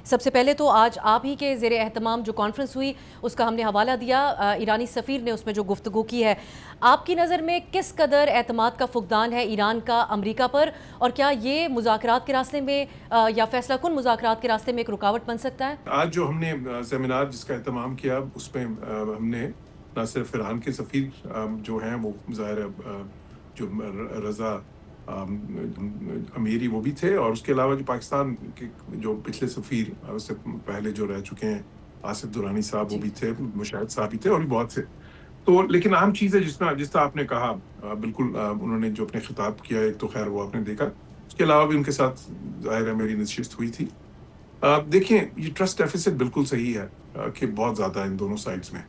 سب سے پہلے تو آج آپ ہی کے زیر اہتمام جو کانفرنس ہوئی اس کا ہم نے حوالہ دیا، ایرانی سفیر نے اس میں جو گفتگو کی ہے، آپ کی نظر میں کس قدر اعتماد کا فقدان ہے ایران کا امریکہ پر، اور کیا یہ مذاکرات کے راستے میں یا فیصلہ کن مذاکرات کے راستے میں ایک رکاوٹ بن سکتا ہے؟ آج جو ہم نے سیمینار جس کا اہتمام کیا اس میں ہم نے نہ صرف ایران کے سفیر جو ہیں وہ ظاہر ہے جو رضا امیری وہ بھی تھے، اور اس کے علاوہ جو پاکستان کے جو پچھلے سفیر اس سے پہلے جو رہ چکے ہیں آصف درانی صاحب وہ جی بھی تھے، مشاہد صاحب بھی تھے، اور بھی بہت سے. تو لیکن اہم چیز ہے جس طرح آپ نے کہا، بالکل انہوں نے جو اپنے خطاب کیا ایک تو خیر وہ آپ نے دیکھا، اس کے علاوہ بھی ان کے ساتھ ظاہر ہے میری نشست ہوئی تھی. دیکھیں یہ ٹرسٹ ڈیفیسٹ بالکل صحیح ہے کہ بہت زیادہ ہے ان دونوں سائڈز میں،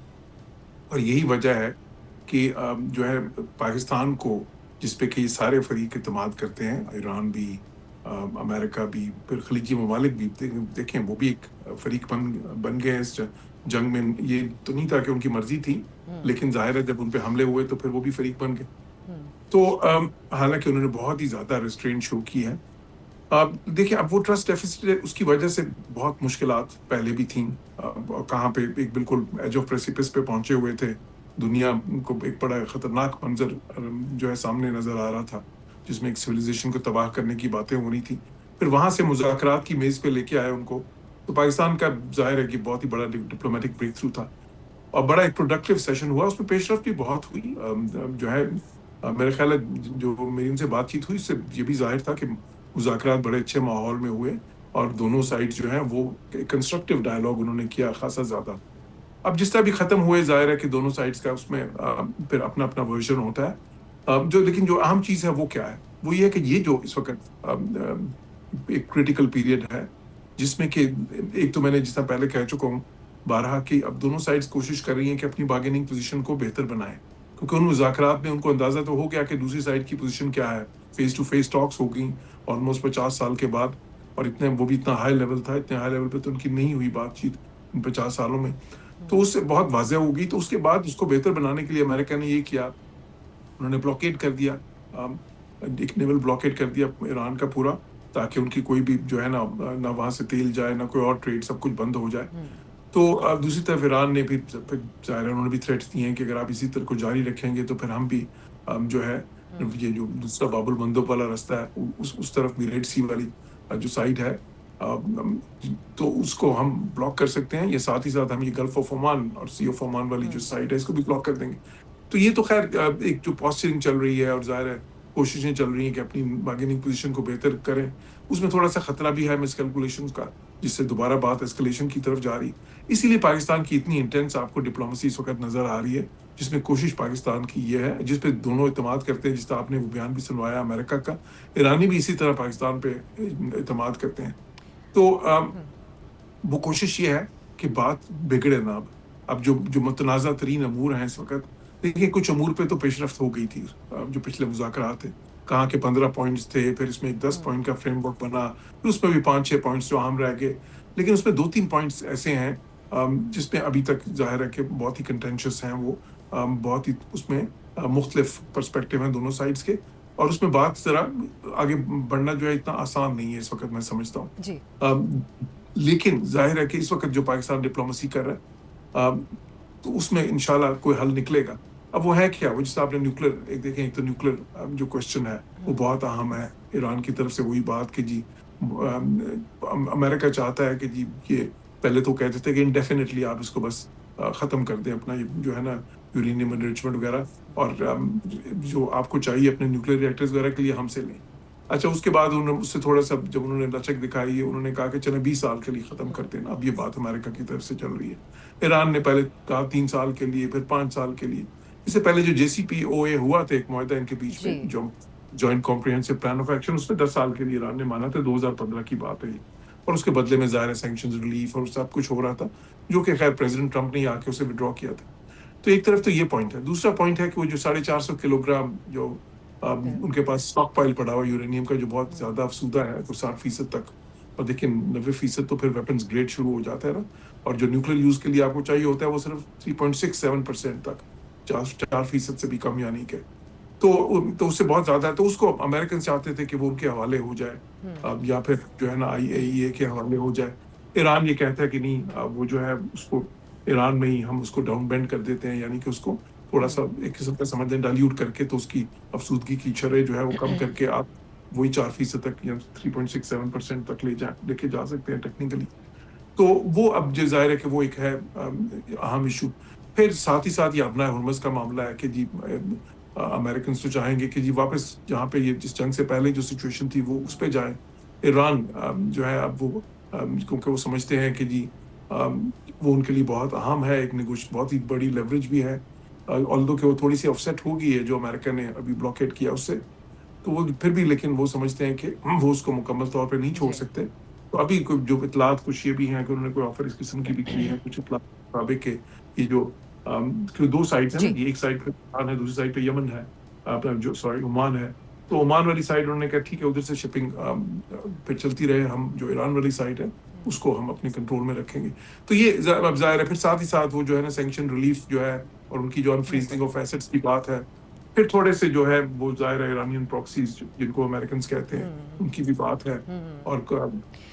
اور یہی وجہ ہے کہ جو ہے پاکستان کو جس پہ کہ یہ سارے فریق اعتماد کرتے ہیں، ایران بھی، امریکہ بھی، پھر خلیجی ممالک بھی، دیکھیں وہ بھی ایک فریق بن گئے اس جنگ میں. یہ تو نہیں تھا کہ ان کی مرضی تھی، لیکن ظاہر ہے جب ان پہ حملے ہوئے تو پھر وہ بھی فریق بن گئے. تو حالانکہ انہوں نے بہت ہی زیادہ ریسٹرینٹ شو کی ہے. دیکھیں اب وہ ٹرسٹ ڈیفیسٹ اس کی وجہ سے بہت مشکلات پہلے بھی تھیں، کہاں پہ ایک بالکل ایج آف پریسیپس پہ پہنچے ہوئے تھے. دنیا کو ایک بڑا خطرناک منظر جو ہے سامنے نظر آ رہا تھا، جس میں ایک سویلائزیشن کو تباہ کرنے کی باتیں ہو رہی تھی. پھر وہاں سے مذاکرات کی میز پہ لے کے آئے ان کو، تو پاکستان کا ظاہر ہے کہ بہت ہی بڑا ڈپلومیٹک بریک تھرو تھا، اور بڑا ایک پروڈکٹیو سیشن ہوا. اس میں پیش رفت بھی بہت ہوئی. جو ہے میرے خیال ہے جو میری ان سے بات چیت ہوئی اس سے یہ بھی ظاہر تھا کہ مذاکرات بڑے اچھے ماحول میں ہوئے، اور دونوں سائڈ جو ہیں وہ کنسٹرکٹیو ڈائلاگ انہوں نے کیا خاصا زیادہ. اب جس طرح بھی ختم ہوئے ظاہر ہے کہ دونوں سائڈز کا اس میں پھر اپنا اپنا ورژن ہوتا ہے. لیکن جو اہم چیز ہے وہ کیا ہے، وہ یہ ہے کہ یہ جو اس وقت ایک کریٹیکل پیریڈ ہے، جس میں کہ ایک تو میں نے جس طرح پہلے کہہ چکا ہوں بارہا کہ اب دونوں سائڈز کوشش کر رہی ہیں کہ اپنی بارگیننگ پوزیشن کو بہتر بنائیں، کیونکہ ان مذاکرات میں ان کو اندازہ تو ہو گیا کہ دوسری سائڈ کی پوزیشن کیا ہے. فیس ٹو فیس ٹاکس ہو گئیں آلموسٹ 50 سال کے بعد، اور وہ بھی اتنا ہائی لیول تھا، اتنے ہائی لیول پہ تو ان کی نہیں ہوئی بات چیت ان 50 سالوں میں. تو اس سے بہت واضح ہوگی. تو اس کے بعد اس کو بہتر بنانے کے لیے امریکہ نے یہ کیا، انہوں نے بلاکیڈ کر دیا، ایک نیول بلاکیڈ کر دیا ایران کا پورا، تاکہ ان کی کوئی بھی جو ہے نہ وہاں سے تیل جائے نہ کوئی اور ٹریڈ، سب کچھ بند ہو جائے. تو دوسری طرف ایران نے بھی ظاہر انہوں نے بھی تھریٹس دیے ہیں کہ اگر آپ اسی طرح کو جاری رکھیں گے تو پھر ہم بھی جو ہے یہ جو دوسرا باب المندب والا راستہ ہے اس طرف بھی ریڈ سی والی جو سائڈ ہے تو اس کو ہم بلاک کر سکتے ہیں، یا ساتھ ہی ساتھ ہم یہ گلف آف عمان اور سی آف عمان والی جو سائڈ ہے اس کو بھی بلاک کر دیں گے. تو یہ تو خیر ایک جو پاسچرنگ چل رہی ہے، اور ظاہر ہے کوششیں چل رہی ہیں کہ اپنی بارگیننگ پوزیشن کو بہتر کریں. اس میں تھوڑا سا خطرہ بھی ہے مس کیلکولیشنز کا، جس سے دوبارہ بات اسکلیشن کی طرف جا رہی. اسی لیے پاکستان کی اتنی انٹینس آپ کو ڈپلومیسی اس وقت نظر آ رہی ہے، جس میں کوشش پاکستان کی یہ ہے، جس پہ دونوں اعتماد کرتے ہیں. جس طرح آپ نے وہ بیان بھی سنوایا امریکہ کا، ایرانی بھی اسی طرح پاکستان پہ اعتماد کرتے ہیں. تو وہ کوشش یہ ہے کہ بات بگڑے نہ. اب جو متنازع ترین امور ہیں اس وقت، دیکھیں کچھ امور پہ تو پیش رفت ہو گئی تھی. جو پچھلے مذاکرات تھے، کہاں کے 15 پوائنٹس تھے، پھر اس میں 10 پوائنٹ کا فریم ورک بنا، پھر اس میں بھی 5-6 پوائنٹس جو عام رہ گئے. لیکن اس میں 2-3 پوائنٹس ایسے ہیں جس میں ابھی تک ظاہر ہے کہ بہت ہی کنٹینشس ہیں. وہ بہت ہی اس میں مختلف پرسپیکٹیو ہیں دونوں سائڈز کے، اور اس میں بات ذرا آگے بڑھنا جو ہے اتنا آسان نہیں ہے اس وقت، میں سمجھتا ہوں. جی لیکن ظاہر ہے کہ اس وقت جو پاکستان ڈپلومیسی کر رہا ہے تو اس میں انشاءاللہ کوئی حل نکلے گا. اب وہ ہے کیا، وہ جس آپ نے نیوکلیر دیکھیں، ایک تو نیوکلیر جو کوشچن ہے وہ بہت اہم ہے. ایران کی طرف سے وہی بات کہ جی امریکہ چاہتا ہے کہ جی یہ پہلے تو کہتے تھے کہ انڈیفینیٹلی آپ اس کو بس ختم کر دیں، اپنا جو ہے نا یورینیم انریچمنٹ وغیرہ، اور جو آپ کو چاہیے اپنے نیوکلیر ری ایکٹرز وغیرہ کے لیے ہم سے لیں. اچھا اس کے بعد انہوں نے اس سے تھوڑا سا جب انہوں نے لچک دکھائی، انہوں نے کہا کہ چلیں 20 سال کے لیے ختم کر دینا. اب یہ بات امریکہ کی طرف سے چل رہی ہے. ایران نے پہلے کہا 3 سال کے لیے، پھر 5 سال کے لیے. اس سے پہلے جو JCPOA ہوا تھا ایک معاہدہ ان کے بیچ میں، جی جو joint comprehensive plan of action, اس میں 10 سال کے لیے ایران نے مانا تھا. 2015 کی بات ہے یہ، اور اس کے بدلے میں ظاہر سینکشنز ریلیف اور سب کچھ ہو رہا تھا، جو کہ خیر پریزیڈنٹ ٹرمپ نے آ کے اسے وڈرا کیا تھا. تو ایک طرف تو یہ پوائنٹ ہے. دوسرا پوائنٹ ہے کہ وہ جو 450 کلو گرام جو ان کے پاس اسٹاک پائل پڑا ہوا یورینیم کا، جو بہت زیادہ افسودہ ہے، وہ 60% تک، اور دیکھیں 90% تو پھر ویپنز گریڈ شروع ہو جاتا ہے نا، اور جو نیوکلیر یوز کے لیے آپ کو چاہیے ہوتا ہے وہ صرف 3.67% تک، 4% سے بھی کم یعنی کہ. تو اس سے بہت زیادہ ہے. تو اس کو امریکن چاہتے تھے کہ وہ ان کے حوالے ہو جائے، یا پھر جو ہے نا IAEA کے حوالے ہو جائے. ایران یہ کہتا ہے کہ نہیں وہ جو ہے اس کو ایران میں ہی ہم اس کو ڈاؤن بینڈ کر دیتے ہیں، یعنی کہ اس کو تھوڑا سا ایک قسم کا سمجھ لیں ڈائلیوٹ کر کے، تو اس کی افسودگی کی شرح جو ہے وہ کم کر کے آپ وہی 4% تک یا 3.67% تک لے کے جا سکتے ہیں ٹیکنیکلی. تو وہ اب جو ظاہر ہے کہ وہ ایک ہے اہم ایشو. پھر ساتھ ہی ساتھ یہ ابنائے ہرمز کا معاملہ ہے کہ جی امریکنز تو چاہیں گے کہ جی واپس جہاں پہ یہ جس جنگ سے پہلے جو سچویشن تھی وہ اس پہ جائیں. ایران جو ہے اب وہ کیونکہ وہ سمجھتے ہیں کہ جی وہ ان کے لیے بہت اہم ہے، ایک بہت ہی بڑی لیوریج بھی ہے، although کہ وہ تھوڑی سی آفسیٹ ہو گئی ہے جو امریکہ نے ابھی بلاکیٹ کیا اس سے، تو وہ پھر بھی لیکن وہ سمجھتے ہیں کہ وہ اس کو مکمل طور پہ نہیں چھوڑ سکتے. تو ابھی جو اطلاعات کچھ یہ بھی ہیں کہ انہوں نے کوئی آفر اس قسم کی بھی کی ہے، کچھ اطلاعات کے مطابق کہ یہ جو دو سائڈس ہیں نا، یہ ایک سائڈ پہ ایران ہے، دوسری سائڈ پہ یمن ہے، جو عمان ہے. تو عمان والی سائڈ انہوں نے کہا ٹھیک ہے ادھر سے شپنگ پھر چلتی رہے، ہم جو ایران والی سائڈ ہے اس کو ہم اپنے کنٹرول میں رکھیں گے. تو یہ اب ظاہر ہے پھر ساتھ ہی ساتھ وہ جو ہے نا سینکشن ریلیف جو ہے اور ان کی جو انفریزنگ آف ایسٹس کی بات ہے، پھر تھوڑے سے جو ہے وہ ظاہر ہے ایرانین پراکسیز جن کو امریکنز کہتے ہیں ان کی بھی بات ہے. اور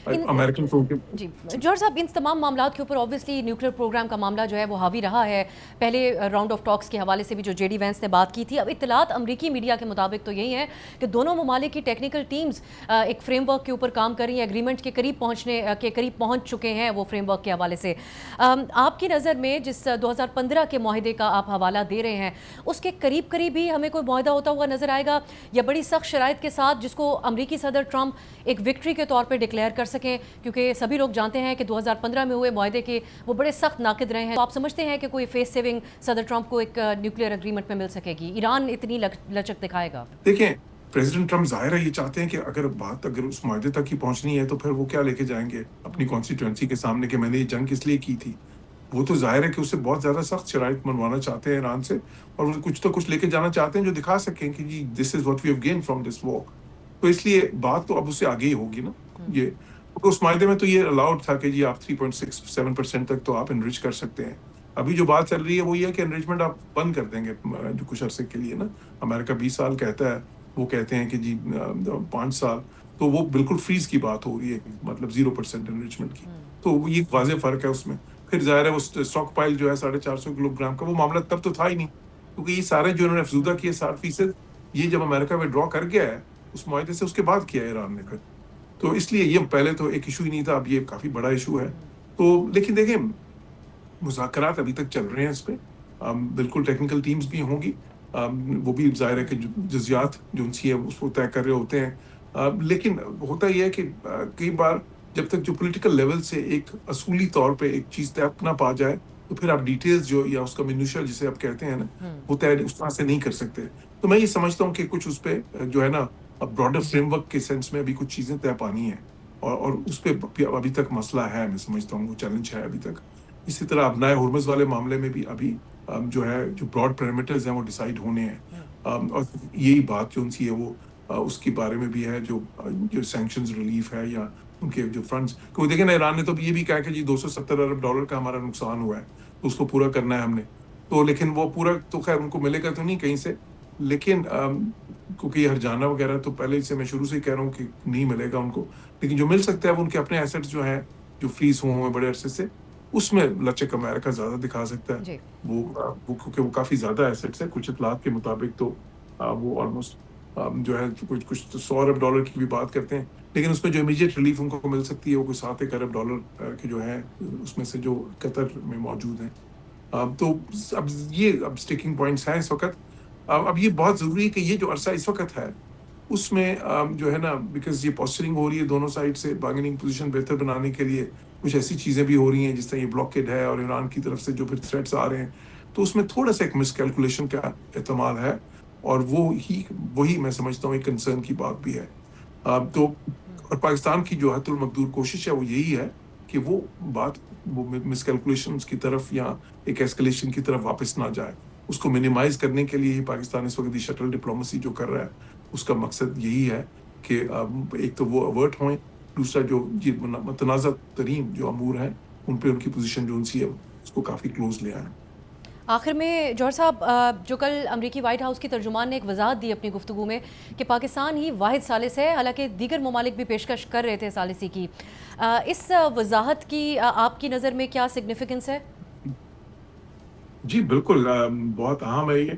امریکن تو جی جوہر صاحب، ان تمام معاملات کے اوپر اوبویسلی نیوکلیئر پروگرام کا معاملہ جو ہے وہ حاوی رہا ہے. پہلے راؤنڈ آف ٹاکس کے حوالے سے بھی جو جے ڈی وینس نے بات کی تھی، اب اطلاعات امریکی میڈیا کے مطابق تو یہی ہیں کہ دونوں ممالک کی ٹیکنیکل ٹیمز ایک فریم ورک کے اوپر کام کر رہی ہیں، ایگریمنٹ کے قریب پہنچ چکے ہیں وہ فریم ورک کے حوالے سے. آپ کی نظر میں جس 2015 کے معاہدے کا آپ حوالہ دے رہے ہیں، اس کے قریب ہی ہمیں کوئی معاہدہ ہوتا ہوا نظر آئے گا، یا بڑی سخت شرائط کے ساتھ جس کو امریکی صدر ٹرمپ ایک وکٹری کے طور پہ ڈکلیئر کر سکیں؟ کیونکہ سبھی لوگ جانتے ہیں کہ 2015 میں ہوئے معاہدے کے وہ بڑے سخت ناقد رہے ہیں. تو آپ سمجھتے ہیں کہ کوئی فیس سیونگ صدر ٹرمپ کو ایک نیوکلیئر اگریمنٹ میں مل سکے گی؟ ایران اتنی لچک دکھائے گا؟ دیکھیں پریزیڈنٹ ٹرمپ ظاہر ہے یہ چاہتے ہیں کہ اگر اس معاہدے تک ہی پہنچنی ہے تو پھر وہ کیا لے کے جائیں گے اپنی کانسٹیٹوئنسی کے سامنے کہ میں نے یہ جنگ کس لیے کی تھی. وہ تو ظاہر ہے کہ اس سے بہت زیادہ سخت شرائط منوانا چاہتے ہیں ایران سے، اور وہ کچھ لے کے جانا چاہتے ہیں جو دکھا سکیں کہ جی this is what we have gain from this war. تو اس لیے بات تو اب اس سے آگے ہی ہوگی نا. یہ اس معاہدے میں تو یہ الاؤڈ تھا کہ جی آپ 3.67% تک تو آپ انرچ کر سکتے ہیں. ابھی جو بات چل رہی ہے وہ یہ ہے کہ انریچمنٹ آپ بند کر دیں گے جو کچھ عرصے کے لیے نا. امریکہ 20 سال کہتا ہے، وہ کہتے ہیں کہ جی 5 سال. تو وہ بالکل فریز کی بات ہو رہی ہے، مطلب 0% انریچمنٹ کی. تو یہ واضح فرق ہے اس میں. پھر ظاہر ہے وہ اسٹاک پائل جو ہے 450 کلو گرام کا، وہ معاملہ تب تو تھا ہی نہیں، کیونکہ یہ سارے جو انہوں نے افزودہ کیے 60%، یہ جب امریکہ ودرا کر گیا ہے اس معاہدے سے، اس کے بعد کیا ایران نے پھر. تو اس لیے یہ پہلے تو ایک ایشو ہی نہیں تھا، اب یہ کافی بڑا ایشو ہے. تو لیکن دیکھیں مذاکرات ابھی تک چل رہے ہیں اس پہ، بالکل ٹیکنیکل ٹیمز بھی ہوں گی، وہ بھی ظاہر ہے کہ جزیات جو ان سی ہے اس کو طے کر رہے ہوتے ہیں. لیکن ہوتا یہ ہے کہ کئی بار جب تک جو پولیٹیکل لیول سے ایک اصولی طور پہ ایک چیز طے نہ پا جائے تو پھر آپ ڈیٹیلز جو یا اس کا منوشا جسے آپ کہتے ہیں نا، وہ طے اس طرح سے نہیں کر سکتے. تو میں یہ سمجھتا ہوں کہ کچھ اس پہ جو ہے نا براڈر فریم ورک کے سینس میں ابھی کچھ چیزیں طے پانی ہیں، اور اس پہ ابھی تک مسئلہ ہے. میں سمجھتا ہوں وہ چیلنج ہے ابھی تک. اسی طرح ابنائے ہرمز والے معاملے میں بھی ابھی جو ہے جو براڈ پیرامیٹرز ہیں وہ ڈیسائیڈ ہونے ہیں، اور یہی بات جو ان سی ہے وہ اس کے بارے میں بھی ہے جو سینکشنز ریلیف ہے یا ان کے جو فنڈز. کیونکہ دیکھیں نا ایران نے تو یہ بھی کہا کہ جی $270 ارب کا ہمارا نقصان ہوا ہے، تو اس کو پورا کرنا ہے ہم نے. تو لیکن وہ پورا تو خیر ان کو ملے گا تو نہیں کہیں سے، لیکن کیونکہ یہ ہرجانہ وغیرہ تو پہلے سے میں شروع سے ہی کہہ رہا ہوں کہ نہیں ملے گا ان کو. لیکن جو مل سکتا ہے وہ ان کے اپنے ایسٹس جو ہیں جو فریز ہوئے بڑے عرصے سے، اس میں لچک امریکہ زیادہ دکھا سکتا ہے. وہ کیونکہ وہ کافی زیادہ ایسٹس ہیں. کچھ اطلاعات کے مطابق تو وہ آلموسٹ جو ہے کچھ $100 ارب کی بھی بات کرتے ہیں، لیکن اس میں جو امیجیٹ ریلیف ان کو مل سکتی ہے وہ کوئی $7 ارب کے جو ہیں اس میں سے جو قطر میں موجود ہیں. تو اب یہ اسٹیکنگ پوائنٹس ہیں اس وقت. اب یہ بہت ضروری ہے کہ یہ جو عرصہ اس وقت ہے اس میں جو ہے نا، بیکاز یہ پوسچرنگ ہو رہی ہے دونوں سائڈ سے بارگیننگ پوزیشن بہتر بنانے کے لیے، کچھ ایسی چیزیں بھی ہو رہی ہیں جس طرح یہ بلاکیڈ ہے اور ایران کی طرف سے جو پھر تھریٹس آ رہے ہیں، تو اس میں تھوڑا سا ایک مس کیلکولیشن کا احتمال ہے، اور وہی میں سمجھتا ہوں ایک کنسرن کی بات بھی ہے. تو اور پاکستان کی جو حد المقدور کوشش ہے وہ یہی ہے کہ وہ مس کیلکولیشن کی طرف یا ایک ایسکلیشن کی طرف واپس نہ جائے. اس کو منیمائز کرنے کے لیے ہی پاکستان اس وقت شٹل ڈپلومیسی جو کر رہا ہے اس کا مقصد یہی ہے کہ ایک تو وہ اوورٹ ہوئیں، دوسرا جو متنازع ترین جو امور ہیں ان پہ ان کی پوزیشن جو ان سی ہے اس کو کافی کلوز لے آئیں. آخر میں جوہر صاحب، جو کل امریکی وائٹ ہاؤس کی ترجمان نے ایک وضاحت دی اپنی گفتگو میں کہ پاکستان ہی واحد ثالث ہے، حالانکہ دیگر ممالک بھی پیشکش کر رہے تھے ثالثی کی، اس وضاحت کی آپ کی نظر میں کیا سگنیفیکنس ہے؟ جی بالکل، بہت اہم ہے یہ،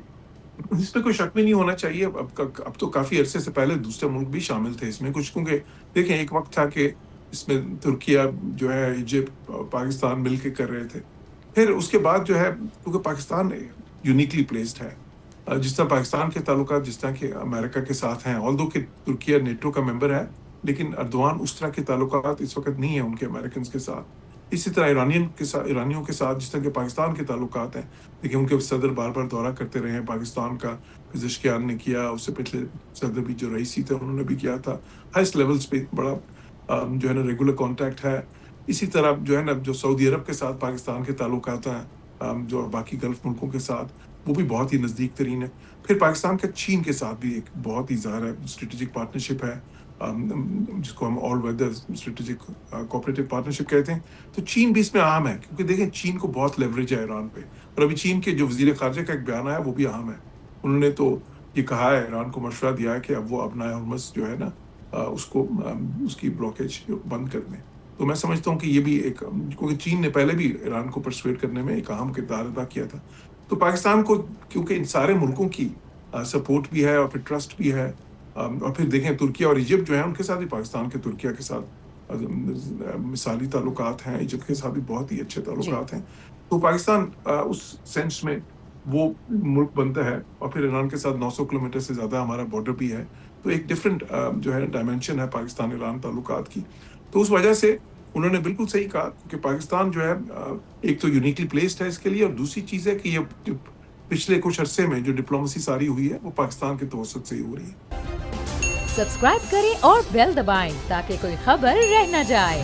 اس پہ کوئی شک بھی نہیں ہونا چاہیے۔ اب تو کافی عرصے سے پہلے دوسرے ملک بھی شامل تھے اس میں کچھ، کیونکہ دیکھیں ایک وقت تھا کہ اس میں ترکیہ جو ہے، ایجپٹ، پاکستان مل کے کر رہے تھے۔ پھر اس کے بعد جو ہے، کیونکہ پاکستان یونیکلی پلیسڈ ہے، جس طرح پاکستان کے تعلقات جس طرح کہ امریکہ کے ساتھ ہیں، آلدو کہ ترکیہ نیٹو کا ممبر ہے، لیکن اردوان اس طرح کے تعلقات اس وقت نہیں ہیں ان کے امریکنز کے ساتھ۔ اسی طرح ایرانیوں کے ساتھ جس طرح کہ پاکستان کے تعلقات ہیں، لیکن ان کے صدر بار بار دورہ کرتے رہے ہیں پاکستان کا، پزشکیان نے کیا، اس سے پچھلے صدر بھی جو رئیسی تھے انہوں نے بھی کیا تھا، ہائیسٹ لیولز پہ بڑا جو ہے نا ریگولر کانٹیکٹ ہے۔ اسی طرح جو ہے نا، جو سعودی عرب کے ساتھ پاکستان کے تعلقات ہیں، جو باقی گلف ملکوں کے ساتھ، وہ بھی بہت ہی نزدیک ترین ہے۔ پھر پاکستان کا چین کے ساتھ بھی ایک بہت ہی ظاہر ہے اسٹریٹجک پارٹنرشپ ہے، جس کو ہم آل ویدر اسٹریٹجک کوآپریٹو پارٹنرشپ کہتے ہیں۔ تو چین بھی اس میں اہم ہے، کیونکہ دیکھیں چین کو بہت لیوریج ہے ایران پہ، اور ابھی چین کے جو وزیر خارجہ کا ایک بیان آیا وہ بھی اہم ہے۔ انہوں نے تو یہ کہا ہے، ایران کو مشورہ دیا ہے کہ اب وہ اپنا ہرمز جو ہے نا، اس کو اس کی بلاکیج بند کر دیں۔ تو میں سمجھتا ہوں کہ یہ بھی ایک، کیونکہ چین نے پہلے بھی ایران کو پرسویٹ کرنے میں ایک اہم کردار ادا کیا تھا، تو پاکستان کو کیونکہ ان سارے ملکوں کی سپورٹ بھی ہے اور پھر ٹرسٹ بھی ہے، اور پھر دیکھیں ترکیہ اور ایجپٹ جو ہے ان کے ساتھ بھی پاکستان کے ترکیہ کے ساتھ مثالی تعلقات ہیں، ایجپٹ کے ساتھ بھی بہت ہی اچھے جی، تعلقات ہیں۔ تو پاکستان اس سینس میں وہ ملک بنتا ہے، اور پھر ایران کے ساتھ 900 کلومیٹر سے زیادہ ہمارا بارڈر بھی ہے، تو ایک ڈفرینٹ جو ہے ڈائمینشن ہے پاکستان ایران تعلقات کی۔ تو اس وجہ سے انہوں نے بالکل صحیح کہا کہ پاکستان جو ہے ایک تو یونیکلی پلیسڈ ہے اس کے لیے، اور دوسری چیز ہے کہ یہ پچھلے کچھ عرصے میں جو ڈپلومیسی ساری ہوئی ہے وہ پاکستان کے توسط سے ہی ہو رہی ہے۔ سبسکرائب کریں اور بیل دبائیں تاکہ کوئی خبر رہ نہ جائے۔